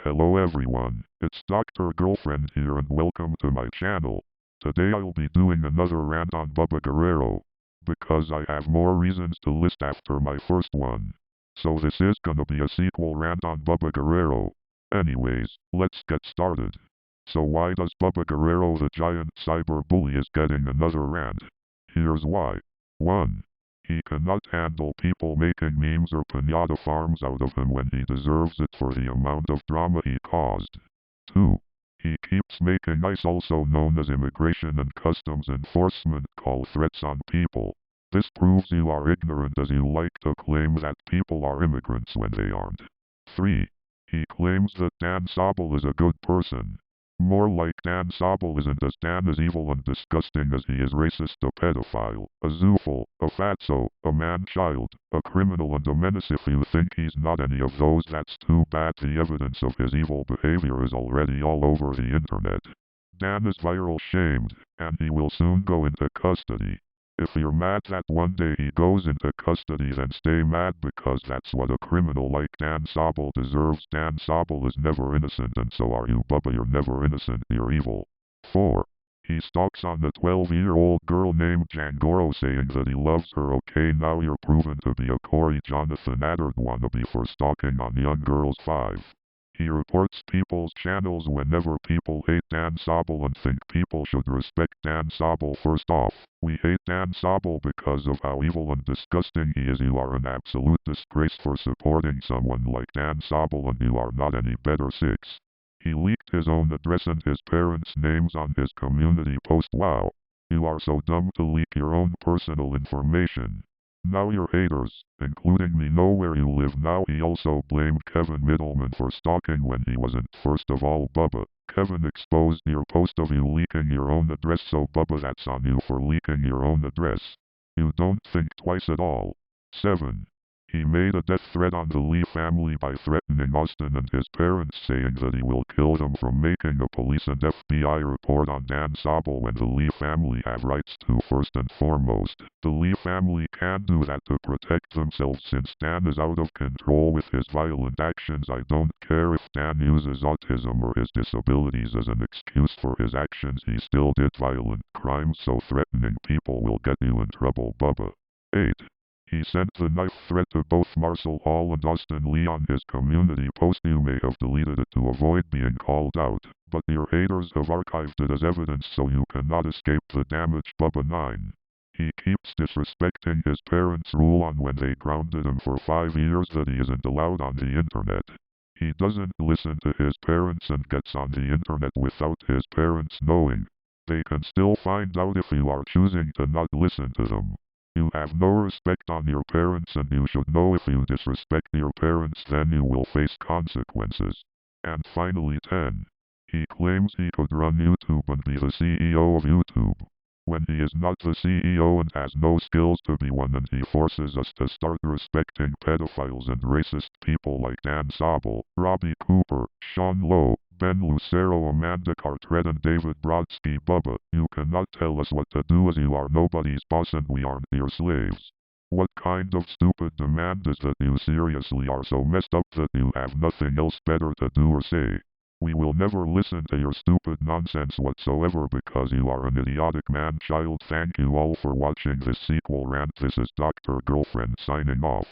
Hello everyone, it's Dr. Girlfriend here and welcome to my channel. Today I'll be doing another rant on Bubba Guerrero, because I have more reasons to list after my first one. So this is gonna be a sequel rant on Bubba Guerrero. Anyways, let's get started. So why does Bubba Guerrero the giant cyber bully is getting another rant? Here's why. 1. He cannot handle people making memes or piñata farms out of him when he deserves it for the amount of drama he caused. 2. He keeps making ICE, also known as Immigration and Customs Enforcement, call threats on people. This proves you are ignorant, as you like to claim that people are immigrants when they aren't. 3. He claims that Dan Sabel is a good person. More like Dan Sabel isn't, as Dan is evil and disgusting as he is racist, a pedophile, a zooful, a fatso, a man-child, a criminal and a menace. If you think he's not any of those, that's too bad. The evidence of his evil behavior is already all over the internet. Dan is viral shamed, and he will soon go into custody. If you're mad that one day he goes into custody, then stay mad, because that's what a criminal like Dan Sabel deserves. Dan Sabel is never innocent, and so are you, Bubba. You're never innocent, you're evil. 4. He stalks on a 12-year-old girl named Jangoro, saying that he loves her. Okay, now you're proven to be a Corey Jonathan Adard wannabe for stalking on young girls. 5. He reports people's channels whenever people hate Dan Sabel and think people should respect Dan Sabel. First off, we hate Dan Sabel because of how evil and disgusting he is. You are an absolute disgrace for supporting someone like Dan Sabel, and you are not any better. 6. He leaked his own address and his parents' names on his community post. Wow. You are so dumb to leak your own personal information. Now your haters, including me, know where you live now. He also blamed Kevin Middleman for stalking when he wasn't. First of all, Bubba, Kevin exposed your post of you leaking your own address, so Bubba, that's on you for leaking your own address. You don't think twice at all. 7. He made a death threat on the Lee family by threatening Austin and his parents, saying that he will kill them from making a police and FBI report on Dan Sabel, when the Lee family have rights to. First and foremost, the Lee family can do that to protect themselves, since Dan is out of control with his violent actions. I don't care if Dan uses autism or his disabilities as an excuse for his actions, he still did violent crimes, so threatening people will get you in trouble, Bubba. 8. He sent the knife threat to both Marcel Hall and Austin Lee on his community post. You may have deleted it to avoid being called out, but your haters have archived it as evidence, so you cannot escape the damage. Bubba. 9. He keeps disrespecting his parents' rule on when they grounded him for 5 years that he isn't allowed on the internet. He doesn't listen to his parents and gets on the internet without his parents knowing. They can still find out if you are choosing to not listen to them. You have no respect on your parents, and you should know if you disrespect your parents, then you will face consequences. And finally, 10. He claims he could run YouTube and be the CEO of YouTube, when he is not the CEO and has no skills to be one, and he forces us to start respecting pedophiles and racist people like Dan Sabel, Robbie Cooper, Sean Lowe, Ben Lucero, Amanda Carteret and David Brodsky. Bubba, you cannot tell us what to do, as you are nobody's boss and we aren't your slaves. What kind of stupid demand is that? You seriously are so messed up that you have nothing else better to do or say. We will never listen to your stupid nonsense whatsoever, because you are an idiotic man-child. Thank you all for watching this sequel rant. This is Dr. Girlfriend signing off.